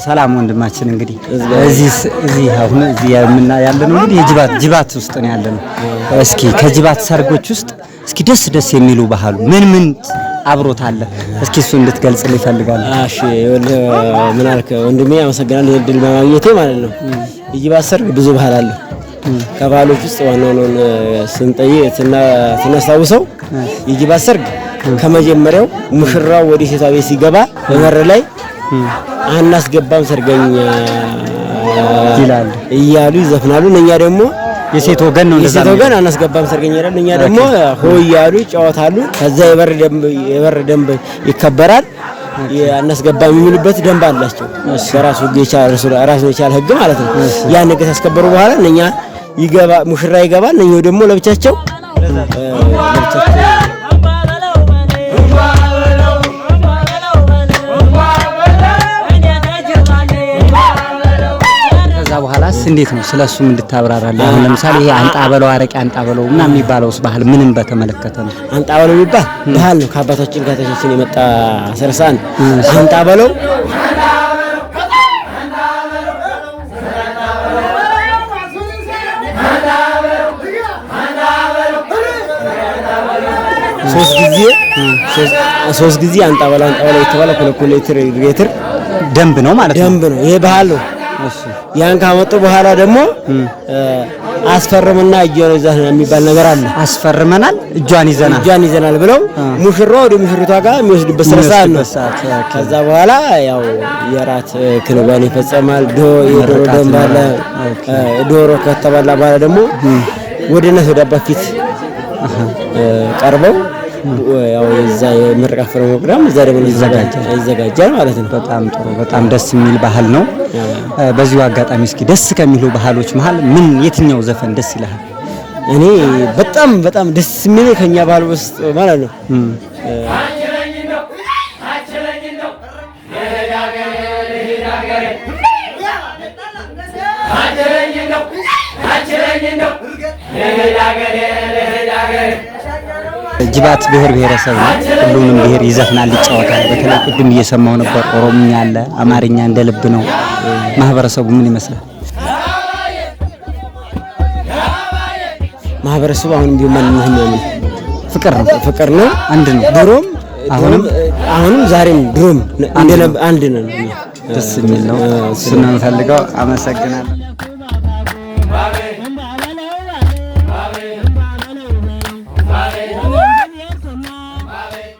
ሰላም ወንድማችን እንግዲህ እዚህ አሁን እዚህ ያለነው እንግዲህ ጅባት ውስጥ ነው ያለነው። እስኪ ከጅባት ሰርጎች ውስጥ እስኪ ደስ የሚሉ ባህሉ ምን አብሮት አለ? እስኪ እሱ እንድትገልጽልኝ እፈልጋለሁ። እሺ ምን አልከ ወንድሜ? አመሰግናለሁ እድል በማግኘቴ ማለት ነው። የጅባት ሰርግ ብዙ ባህል አለ። ከባህሎች ውስጥ ዋናውን ስናስታውሰው የጅባት ሰርግ ከመጀመሪያው ሙሽራው ወደ ሴቷ ቤት ሲገባ በበር ላይ አናስገባም ሰርገኛ ይላሉ እያሉ ይዘፍናሉ። እኛ ደግሞ የሴት ወገን ነው እንደዛ ወገን አናስገባም ሰርገኛ ይላሉ። እኛ ደግሞ ሆይ እያሉ ይጫወታሉ። ከዛ የበር ደንብ ይከበራል። አናስገባም የሚሉበት ደንብ አላቸው። በራሱ ራሱን የቻለ ህግ ማለት ነው። ያን ህግ ካስከበሩ በኋላ እኛ ሙሽራ ይገባል። እኛው ደግሞ ለብቻቸው በኋላስ እንዴት ነው ስለሱም እንድታብራራለህ? አሁን ለምሳሌ ይሄ አንጣበለው አረቂ አንጣበለው እና የሚባለውስ ባህል ምንም በተመለከተ ነው? አንጣበለው የሚባል ባህል ነው ከአባቶቻችን የመጣ ሰርሳን አንጣበለው ሶስት ጊዜ አንጣበለው የተባለ ኮሌክተር ደንብ ነው ማለት ነው። ደንብ ነው ይሄ ባህል ነው። ያን ካመጡ በኋላ ደግሞ አስፈርምና እጇን ይዘና የሚባል ነገር አለ። አስፈርመናል እጇን ይዘናል ብለው ሙሽራው ወደ ሙሽሪቷ ጋር የሚወስድበት ሰዓት ነው። ከዛ በኋላ ያው የራት ክንዋኔ ይፈጸማል። ዶሮ ደንብ አለ። ዶሮ ከተበላ በኋላ ደግሞ ወደ እናት ወደ አባት ፊት ቀርበው ያው የዛ የምርቃት ፕሮግራም እዛ ደግሞ ይዘጋጃል ማለት ነው። በጣም ጥሩ በጣም ደስ የሚል ባህል ነው። በዚሁ አጋጣሚ እስኪ ደስ ከሚሉ ባህሎች መሃል የትኛው ዘፈን ደስ ይላል? እኔ በጣም ደስ የሚል ከኛ ባህል ውስጥ ማለት ነው ጅባት ብሔር ብሔረሰብ ነው። ሁሉንም ብሔር ይዘፍናል፣ ይጫወታል። በተለይ ቅድም እየሰማው ነበር ኦሮምኛ አለ፣ አማርኛ እንደ ልብ ነው። ማህበረሰቡ ምን ይመስላል? ማህበረሰቡ አሁንም ቢሆን ፍቅር ነው፣ አንድ ነው። ድሮም አሁንም ዛሬም ድሮም አንድ ነን። ደስ የሚል ነው። እሱን ነው የምፈልገው። አመሰግናለሁ።